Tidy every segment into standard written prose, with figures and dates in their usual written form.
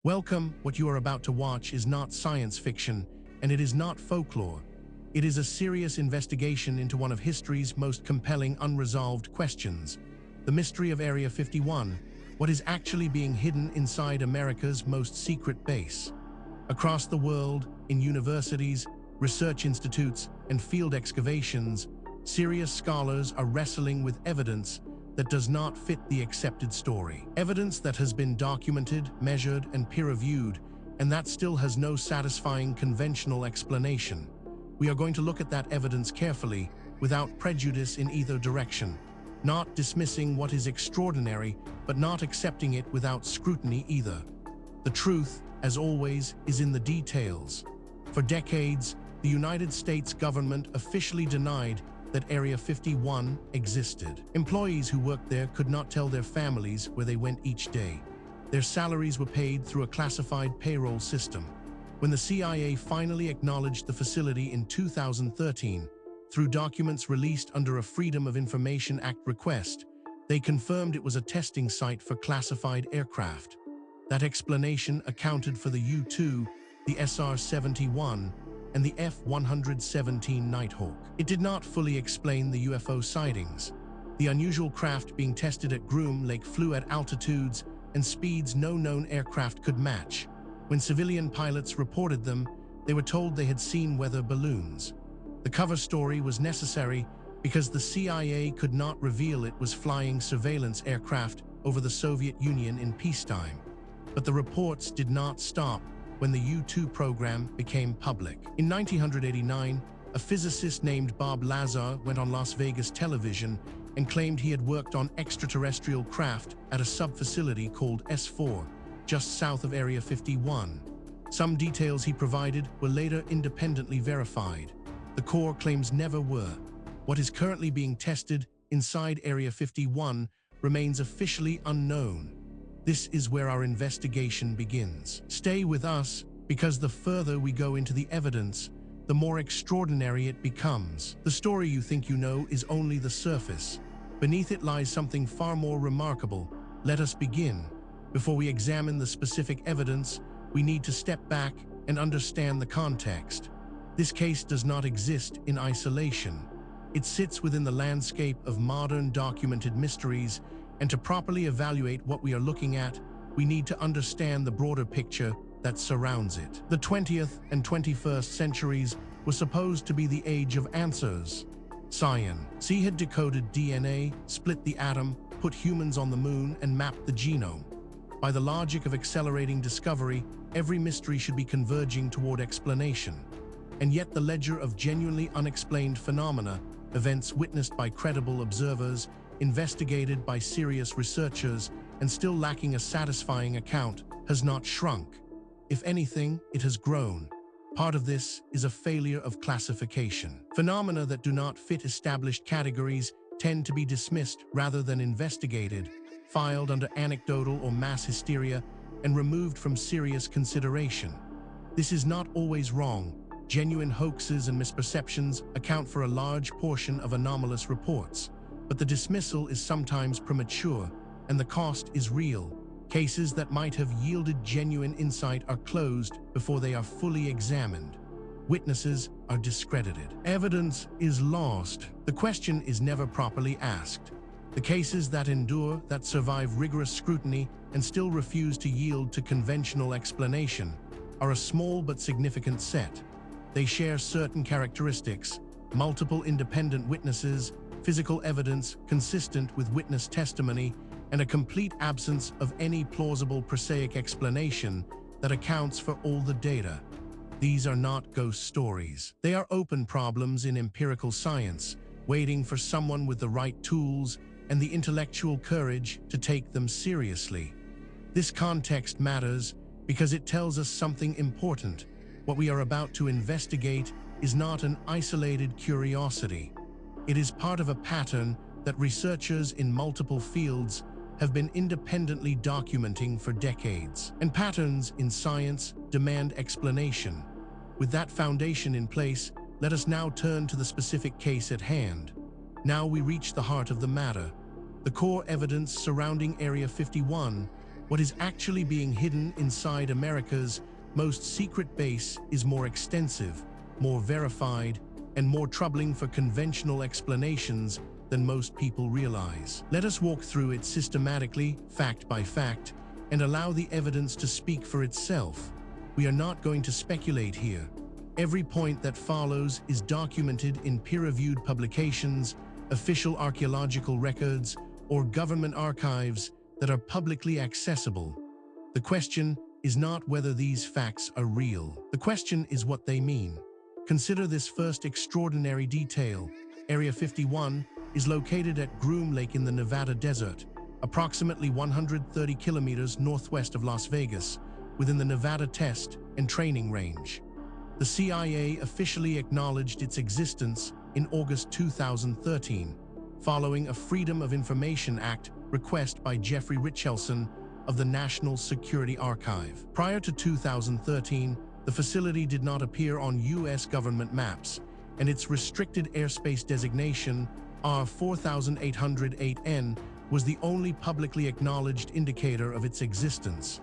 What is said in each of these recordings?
Welcome. What you are about to watch is not science fiction, and it is not folklore. It is a serious investigation into one of history's most compelling unresolved questions: the mystery of Area 51, what is actually being hidden inside America's most secret base. Across the world, in universities, research institutes, and field excavations, serious scholars are wrestling with evidence that does not fit the accepted story. Evidence that has been documented, measured, and peer-reviewed, and that still has no satisfying conventional explanation. We are going to look at that evidence carefully, without prejudice in either direction, not dismissing what is extraordinary, but not accepting it without scrutiny either. The truth, as always, is in the details. For decades, the United States government officially denied that Area 51 existed. Employees who worked there could not tell their families where they went each day. Their salaries were paid through a classified payroll system. When the CIA finally acknowledged the facility in 2013, through documents released under a Freedom of Information Act request, they confirmed it was a testing site for classified aircraft. That explanation accounted for the U-2, the SR-71, and the F-117 Nighthawk. It did not fully explain the UFO sightings. The unusual craft being tested at Groom Lake flew at altitudes and speeds no known aircraft could match. When civilian pilots reported them, they were told they had seen weather balloons. The cover story was necessary because the CIA could not reveal it was flying surveillance aircraft over the Soviet Union in peacetime. But the reports did not stop when the U-2 program became public. In 1989, a physicist named Bob Lazar went on Las Vegas television and claimed he had worked on extraterrestrial craft at a sub-facility called S4, just south of Area 51. Some details he provided were later independently verified. The Corps claims never were. What is currently being tested inside Area 51 remains officially unknown. This is where our investigation begins. Stay with us, because the further we go into the evidence, the more extraordinary it becomes. The story you think you know is only the surface. Beneath it lies something far more remarkable. Let us begin. Before we examine the specific evidence, we need to step back and understand the context. This case does not exist in isolation. It sits within the landscape of modern documented mysteries, and to properly evaluate what we are looking at, we need to understand the broader picture that surrounds it. The 20th and 21st centuries were supposed to be the age of answers. Science had decoded DNA, split the atom, put humans on the moon, and mapped the genome. By the logic of accelerating discovery, every mystery should be converging toward explanation. And yet the ledger of genuinely unexplained phenomena, events witnessed by credible observers, investigated by serious researchers, and still lacking a satisfying account, has not shrunk. If anything, it has grown. Part of this is a failure of classification. Phenomena that do not fit established categories tend to be dismissed rather than investigated, filed under anecdotal or mass hysteria, and removed from serious consideration. This is not always wrong. Genuine hoaxes and misperceptions account for a large portion of anomalous reports. But the dismissal is sometimes premature, and the cost is real. Cases that might have yielded genuine insight are closed before they are fully examined. Witnesses are discredited. Evidence is lost. The question is never properly asked. The cases that endure, that survive rigorous scrutiny, and still refuse to yield to conventional explanation, are a small but significant set. They share certain characteristics: multiple independent witnesses, physical evidence consistent with witness testimony, and a complete absence of any plausible prosaic explanation that accounts for all the data. These are not ghost stories. They are open problems in empirical science, waiting for someone with the right tools and the intellectual courage to take them seriously. This context matters because it tells us something important. What we are about to investigate is not an isolated curiosity. It is part of a pattern that researchers in multiple fields have been independently documenting for decades. And patterns in science demand explanation. With that foundation in place, let us now turn to the specific case at hand. Now we reach the heart of the matter. The core evidence surrounding Area 51 What is actually being hidden inside America's most secret base is more extensive, more verified, and more troubling for conventional explanations than most people realize. Let us walk through it systematically, fact by fact, and allow the evidence to speak for itself. We are not going to speculate here. Every point that follows is documented in peer-reviewed publications, official archaeological records, or government archives that are publicly accessible. The question is not whether these facts are real. The question is what they mean. Consider this first extraordinary detail. Area 51 is located at Groom Lake in the Nevada desert, approximately 130 kilometers northwest of Las Vegas, within the Nevada Test and Training Range. The CIA officially acknowledged its existence in August 2013, following a Freedom of Information Act request by Jeffrey Richelson of the National Security Archive. Prior to 2013, the facility did not appear on U.S. government maps, and its restricted airspace designation, R4808N, was the only publicly acknowledged indicator of its existence.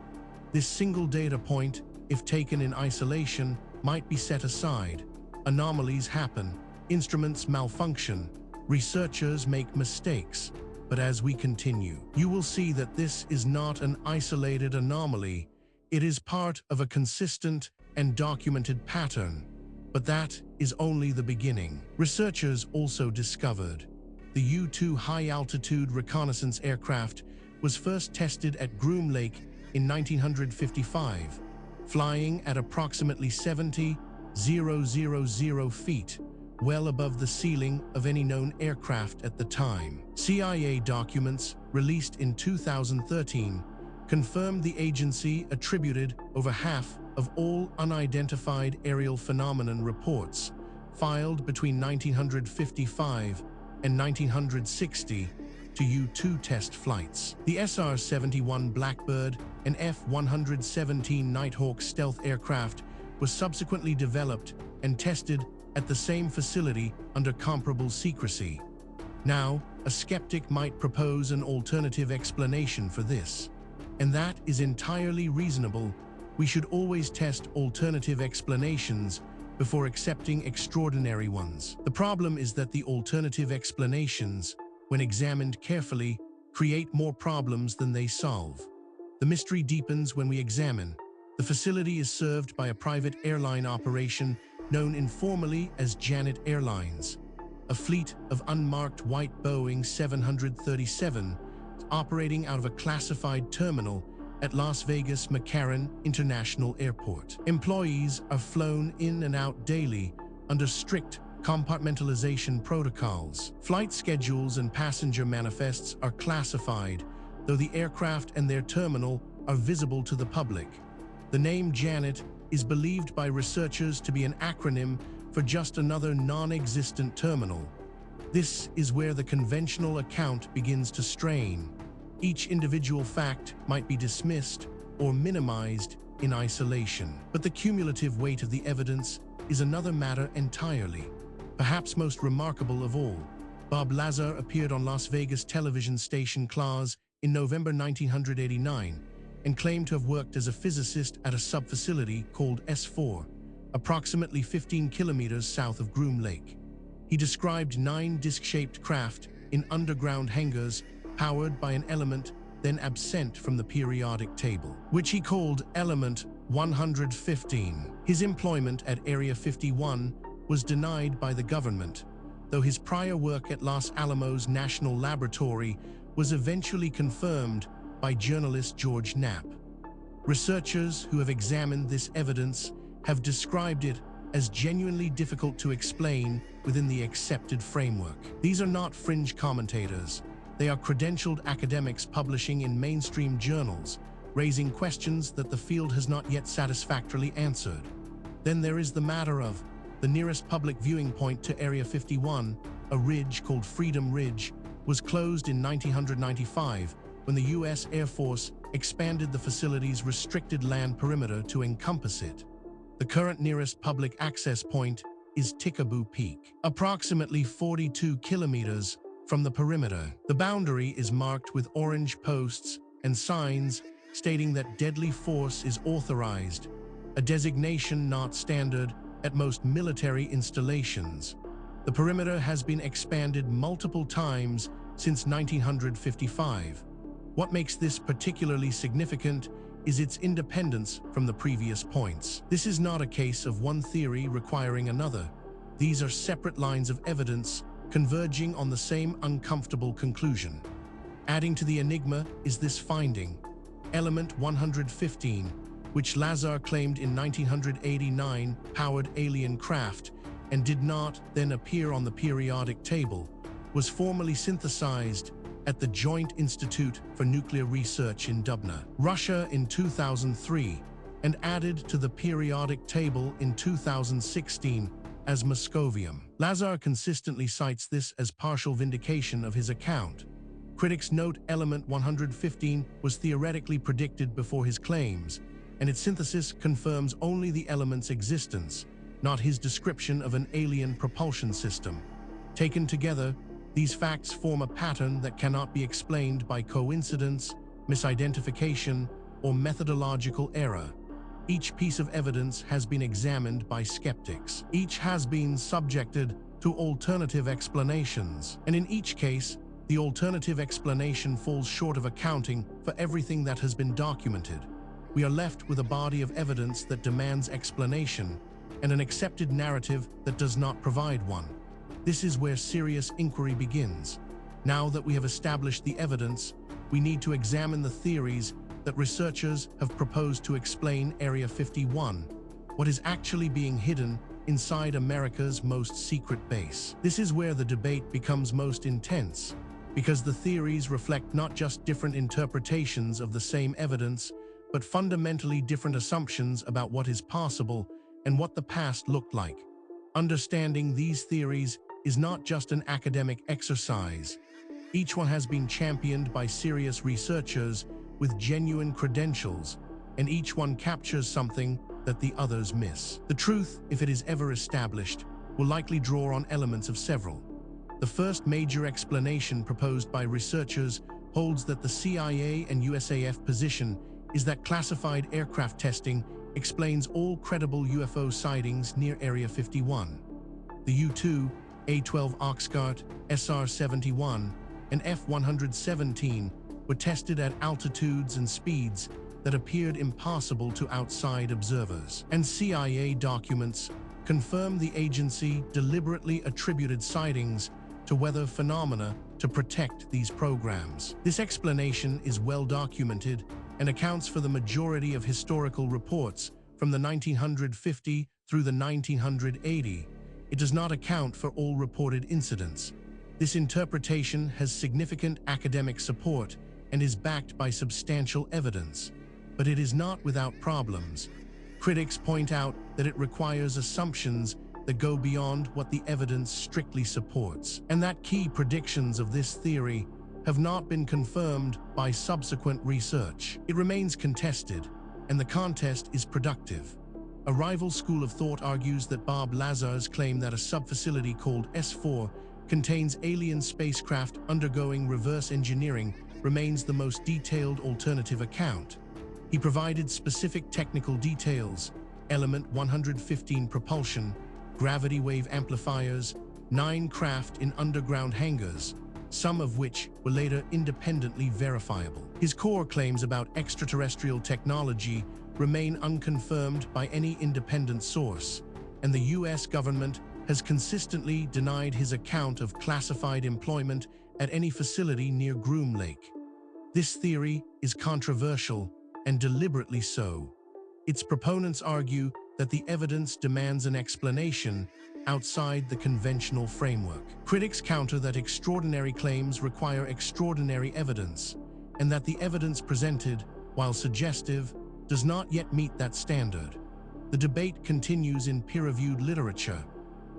This single data point, if taken in isolation, might be set aside. Anomalies happen, instruments malfunction, researchers make mistakes. But as we continue, you will see that this is not an isolated anomaly. It is part of a consistent and documented pattern. But that is only the beginning. Researchers also discovered the U-2 high-altitude reconnaissance aircraft was first tested at Groom Lake in 1955, flying at approximately 70,000 feet, well above the ceiling of any known aircraft at the time. CIA documents released in 2013 confirmed the agency attributed over half of all unidentified aerial phenomenon reports filed between 1955 and 1960 to U-2 test flights. The SR-71 Blackbird and F-117 Nighthawk stealth aircraft was subsequently developed and tested at the same facility under comparable secrecy. Now, a skeptic might propose an alternative explanation for this, and that is entirely reasonable. We should always test alternative explanations before accepting extraordinary ones. The problem is that the alternative explanations, when examined carefully, create more problems than they solve. The mystery deepens when we examine. The facility is served by a private airline operation known informally as Janet Airlines, a fleet of unmarked white Boeing 737 operating out of a classified terminal at Las Vegas McCarran International Airport. Employees are flown in and out daily under strict compartmentalization protocols. Flight schedules and passenger manifests are classified, though the aircraft and their terminal are visible to the public. The name Janet is believed by researchers to be an acronym for just another non-existent terminal. This is where the conventional account begins to strain. Each individual fact might be dismissed or minimized in isolation. But the cumulative weight of the evidence is another matter entirely. Perhaps most remarkable of all, Bob Lazar appeared on Las Vegas television station Claws in November 1989 and claimed to have worked as a physicist at a sub-facility called S4, approximately 15 kilometers south of Groom Lake. He described 9 disc-shaped craft in underground hangars powered by an element then absent from the periodic table, which he called Element 115. His employment at Area 51 was denied by the government, though his prior work at Los Alamos National Laboratory was eventually confirmed by journalist George Knapp. Researchers who have examined this evidence have described it as genuinely difficult to explain within the accepted framework. These are not fringe commentators. They are credentialed academics publishing in mainstream journals, raising questions that the field has not yet satisfactorily answered. Then there is the matter of the nearest public viewing point to Area 51, a ridge called Freedom Ridge, was closed in 1995 when the U.S. Air Force expanded the facility's restricted land perimeter to encompass it. The current nearest public access point is Tickaboo Peak, approximately 42 kilometers from the perimeter. The boundary is marked with orange posts and signs stating that deadly force is authorized, a designation not standard at most military installations. The perimeter has been expanded multiple times since 1955. What makes this particularly significant is its independence from the previous points. This is not a case of one theory requiring another. These are separate lines of evidence converging on the same uncomfortable conclusion. Adding to the enigma is this finding, element 115, which Lazar claimed in 1989 powered alien craft and did not then appear on the periodic table, was formally synthesized at the Joint Institute for Nuclear Research in Dubna, Russia in 2003, and added to the periodic table in 2016 as Moscovium. Lazar consistently cites this as partial vindication of his account. Critics note element 115 was theoretically predicted before his claims, and its synthesis confirms only the element's existence, not his description of an alien propulsion system. Taken together, these facts form a pattern that cannot be explained by coincidence, misidentification, or methodological error. Each piece of evidence has been examined by skeptics. Each has been subjected to alternative explanations, and in each case, the alternative explanation falls short of accounting for everything that has been documented. We are left with a body of evidence that demands explanation and an accepted narrative that does not provide one. This is where serious inquiry begins. Now that we have established the evidence, we need to examine the theories that researchers have proposed to explain Area 51, what is actually being hidden inside America's most secret base. This is where the debate becomes most intense, because the theories reflect not just different interpretations of the same evidence, but fundamentally different assumptions about what is possible and what the past looked like. Understanding these theories is not just an academic exercise. Each one has been championed by serious researchers with genuine credentials, and each one captures something that the others miss. The truth, if it is ever established, will likely draw on elements of several. The first major explanation proposed by researchers holds that the CIA and USAF position is that classified aircraft testing explains all credible UFO sightings near Area 51. The U-2, A-12 Oxcart, SR-71, and F-117 were tested at altitudes and speeds that appeared impossible to outside observers. And CIA documents confirm the agency deliberately attributed sightings to weather phenomena to protect these programs. This explanation is well documented and accounts for the majority of historical reports from the 1950 through the 1980. It does not account for all reported incidents. This interpretation has significant academic support and is backed by substantial evidence, but it is not without problems. Critics point out that it requires assumptions that go beyond what the evidence strictly supports, and that key predictions of this theory have not been confirmed by subsequent research. It remains contested, and the contest is productive. A rival school of thought argues that Bob Lazar's claim that a sub-facility called S4 contains alien spacecraft undergoing reverse engineering remains the most detailed alternative account. He provided specific technical details: element 115 propulsion, gravity wave amplifiers, 9 craft in underground hangars, some of which were later independently verifiable. His core claims about extraterrestrial technology remain unconfirmed by any independent source, and the US government has consistently denied his account of classified employment at any facility near Groom Lake. This theory is controversial, and deliberately so. Its proponents argue that the evidence demands an explanation outside the conventional framework. Critics counter that extraordinary claims require extraordinary evidence, and that the evidence presented, while suggestive, does not yet meet that standard. The debate continues in peer-reviewed literature.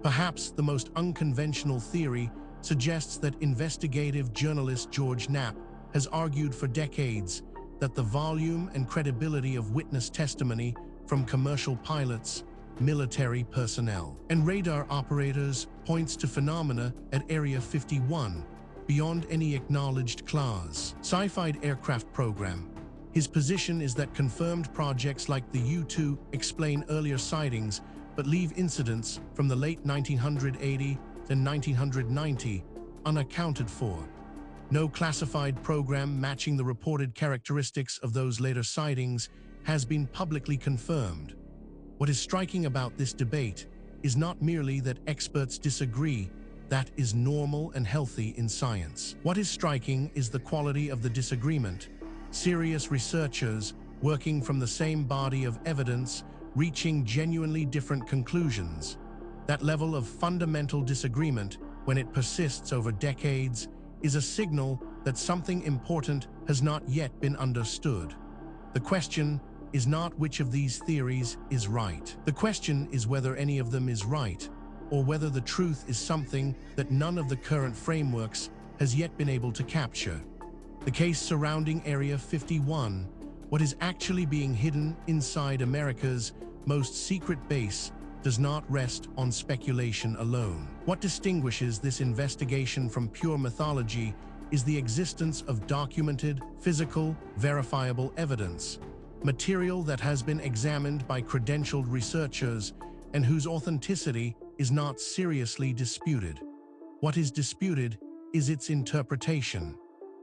Perhaps the most unconventional theory suggests that investigative journalist George Knapp has argued for decades that the volume and credibility of witness testimony from commercial pilots, military personnel, and radar operators points to phenomena at Area 51 beyond any acknowledged class. Sci-fi aircraft program. His position is that confirmed projects like the U-2 explain earlier sightings but leave incidents from the late 1980 and 1990 unaccounted for. No classified program matching the reported characteristics of those later sightings has been publicly confirmed. What is striking about this debate is not merely that experts disagree. That is normal and healthy in science. What is striking is the quality of the disagreement. Serious researchers, working from the same body of evidence, reaching genuinely different conclusions. That level of fundamental disagreement, when it persists over decades, is a signal that something important has not yet been understood. The question is not which of these theories is right. The question is whether any of them is right, or whether the truth is something that none of the current frameworks has yet been able to capture. The case surrounding Area 51, what is actually being hidden inside America's most secret base, does not rest on speculation alone. What distinguishes this investigation from pure mythology is the existence of documented, physical, verifiable evidence, material that has been examined by credentialed researchers and whose authenticity is not seriously disputed. What is disputed is its interpretation.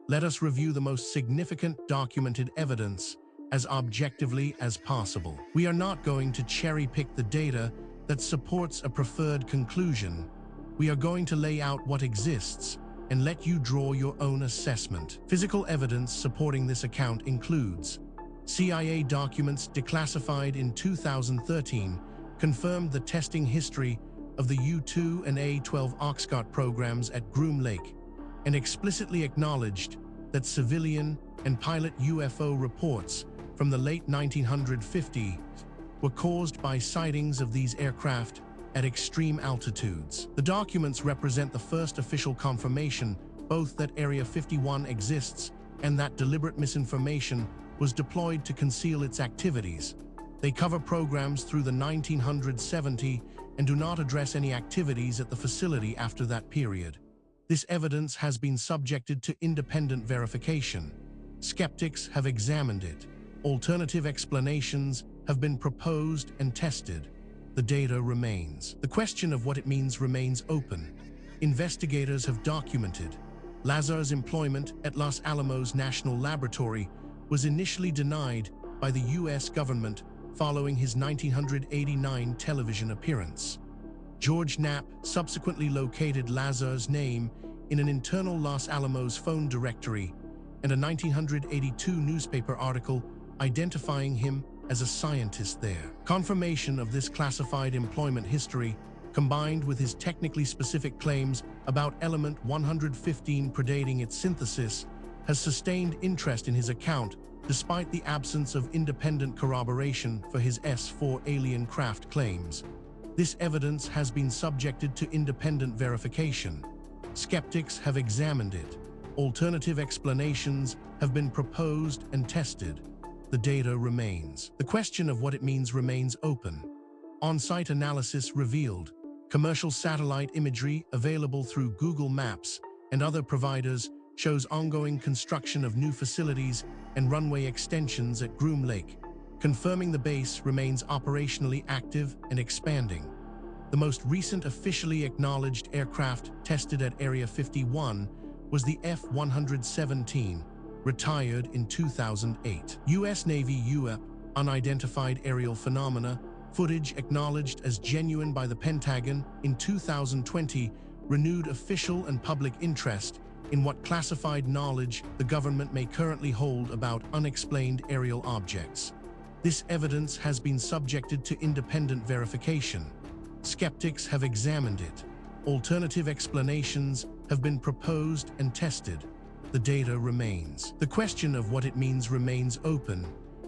Let us review the most significant documented evidence as objectively as possible. We are not going to cherry-pick the data that supports a preferred conclusion. We are going to lay out what exists and let you draw your own assessment. Physical evidence supporting this account includes CIA documents declassified in 2013 confirmed the testing history of the U-2 and A-12 Oxcart programs at Groom Lake and explicitly acknowledged that civilian and pilot UFO reports from the late 1950s were caused by sightings of these aircraft at extreme altitudes. The documents represent the first official confirmation both that Area 51 exists and that deliberate misinformation was deployed to conceal its activities. They cover programs through the 1970s and do not address any activities at the facility after that period. This evidence has been subjected to independent verification. Skeptics have examined it. Alternative explanations have been proposed and tested. The data remains. The question of what it means remains open. Investigators have documented Lazar's employment at Los Alamos National Laboratory was initially denied by the U.S. government following his 1989 television appearance. George Knapp subsequently located Lazar's name in an internal Los Alamos phone directory and a 1982 newspaper article identifying him as a scientist there. Confirmation of this classified employment history, combined with his technically specific claims about element 115 predating its synthesis, has sustained interest in his account despite the absence of independent corroboration for his S-4 alien craft claims. This evidence has been subjected to independent verification. Skeptics have examined it. Alternative explanations have been proposed and tested. The data remains. The question of what it means remains open. On-site analysis revealed commercial satellite imagery available through Google Maps and other providers shows ongoing construction of new facilities and runway extensions at Groom Lake, confirming the base remains operationally active and expanding. The most recent officially acknowledged aircraft tested at Area 51 was the F-117, retired in 2008. U.S. Navy UAP, unidentified aerial phenomena, footage acknowledged as genuine by the Pentagon in 2020 renewed official and public interest in what classified knowledge the government may currently hold about unexplained aerial objects. This evidence has been subjected to independent verification. Skeptics have examined it. Alternative explanations have been proposed and tested. The data remains. The question of what it means remains open.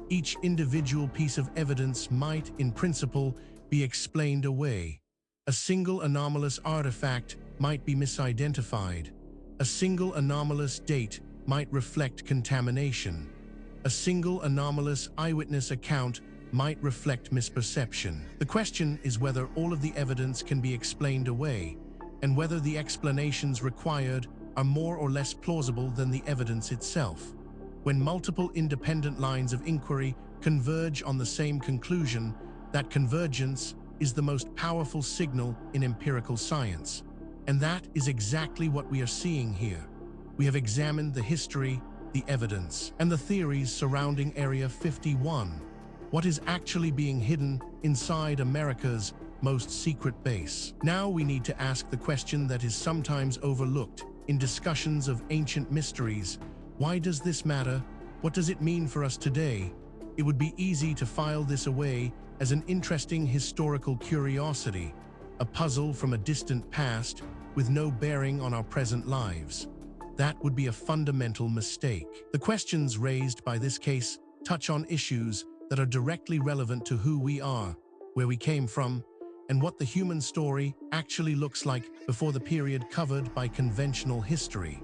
Each individual piece of evidence might, in principle, be explained away. A single anomalous artifact might be misidentified. A single anomalous date might reflect contamination. A single anomalous eyewitness account might reflect misperception. The question is whether all of the evidence can be explained away, and whether the explanations required are more or less plausible than the evidence itself. When multiple independent lines of inquiry converge on the same conclusion, that convergence is the most powerful signal in empirical science. And that is exactly what we are seeing here. We have examined the history, the evidence, and the theories surrounding Area 51. What is actually being hidden inside America's most secret base? Now we need to ask the question that is sometimes overlooked in discussions of ancient mysteries. Why does this matter? What does it mean for us today? It would be easy to file this away as an interesting historical curiosity, a puzzle from a distant past with no bearing on our present lives. That would be a fundamental mistake. The questions raised by this case touch on issues that are directly relevant to who we are, where we came from, and what the human story actually looks like before the period covered by conventional history.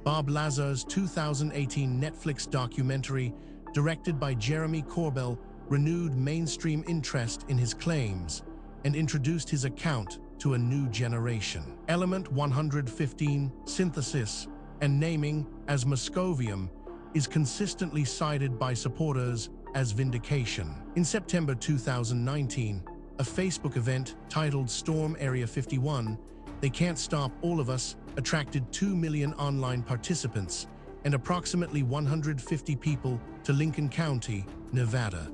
Bob Lazar's 2018 Netflix documentary, directed by Jeremy Corbell, renewed mainstream interest in his claims and introduced his account to a new generation. Element 115, synthesis, and naming as Moscovium is consistently cited by supporters as vindication. In September 2019, a Facebook event titled Storm Area 51, They Can't Stop All of Us, attracted 2 million online participants and approximately 150 people to Lincoln County, Nevada.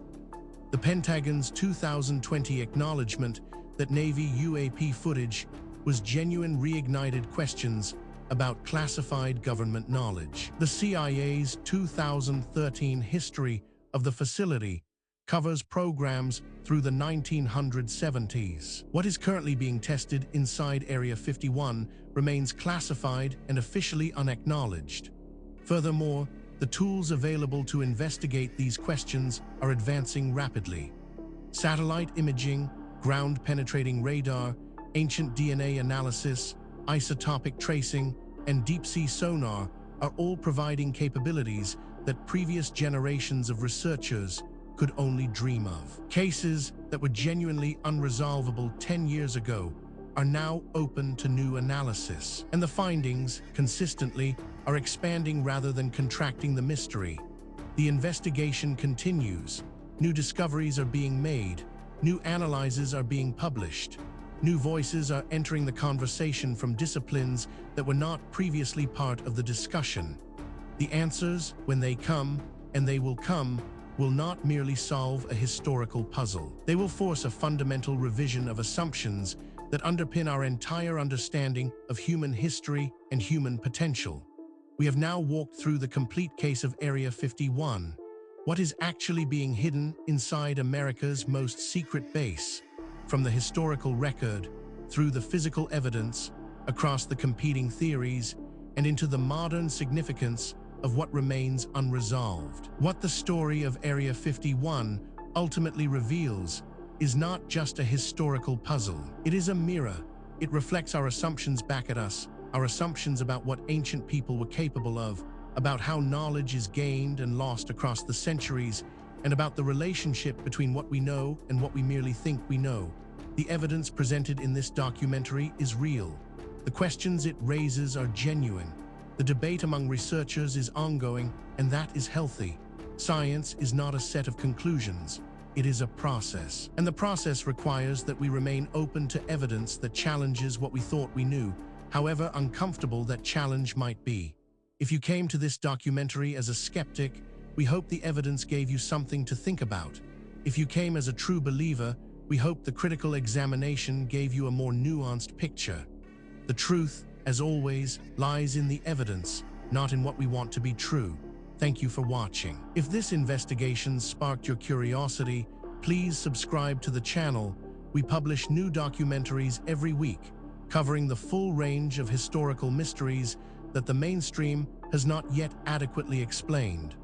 The Pentagon's 2020 acknowledgement that Navy UAP footage was genuine reignited questions about classified government knowledge. The CIA's 2013 history of the facility covers programs through the 1970s. What is currently being tested inside Area 51 remains classified and officially unacknowledged. Furthermore, the tools available to investigate these questions are advancing rapidly. Satellite imaging, ground-penetrating radar, ancient DNA analysis, isotopic tracing, and deep-sea sonar are all providing capabilities that previous generations of researchers could only dream of. Cases that were genuinely unresolvable 10 years ago are now open to new analysis, and the findings, consistently, are expanding rather than contracting the mystery. The investigation continues. New discoveries are being made. New analyses are being published. New voices are entering the conversation from disciplines that were not previously part of the discussion. The answers, when they come, and they will come, will not merely solve a historical puzzle. They will force a fundamental revision of assumptions that underpin our entire understanding of human history and human potential. We have now walked through the complete case of Area 51. What is actually being hidden inside America's most secret base? From the historical record, through the physical evidence, across the competing theories, and into the modern significance of what remains unresolved. What the story of Area 51 ultimately reveals is not just a historical puzzle. It is a mirror. It reflects our assumptions back at us, our assumptions about what ancient people were capable of, about how knowledge is gained and lost across the centuries, and about the relationship between what we know and what we merely think we know. The evidence presented in this documentary is real. The questions it raises are genuine. The debate among researchers is ongoing, and that is healthy. Science is not a set of conclusions. It is a process. And the process requires that we remain open to evidence that challenges what we thought we knew, however uncomfortable that challenge might be. If you came to this documentary as a skeptic, we hope the evidence gave you something to think about. If you came as a true believer, we hope the critical examination gave you a more nuanced picture. The truth, as always, lies in the evidence, not in what we want to be true. Thank you for watching. If this investigation sparked your curiosity, please subscribe to the channel. We publish new documentaries every week, covering the full range of historical mysteries that the mainstream has not yet adequately explained.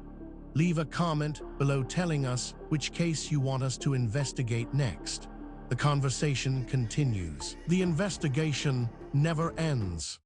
Leave a comment below telling us which case you want us to investigate next. The conversation continues. The investigation never ends.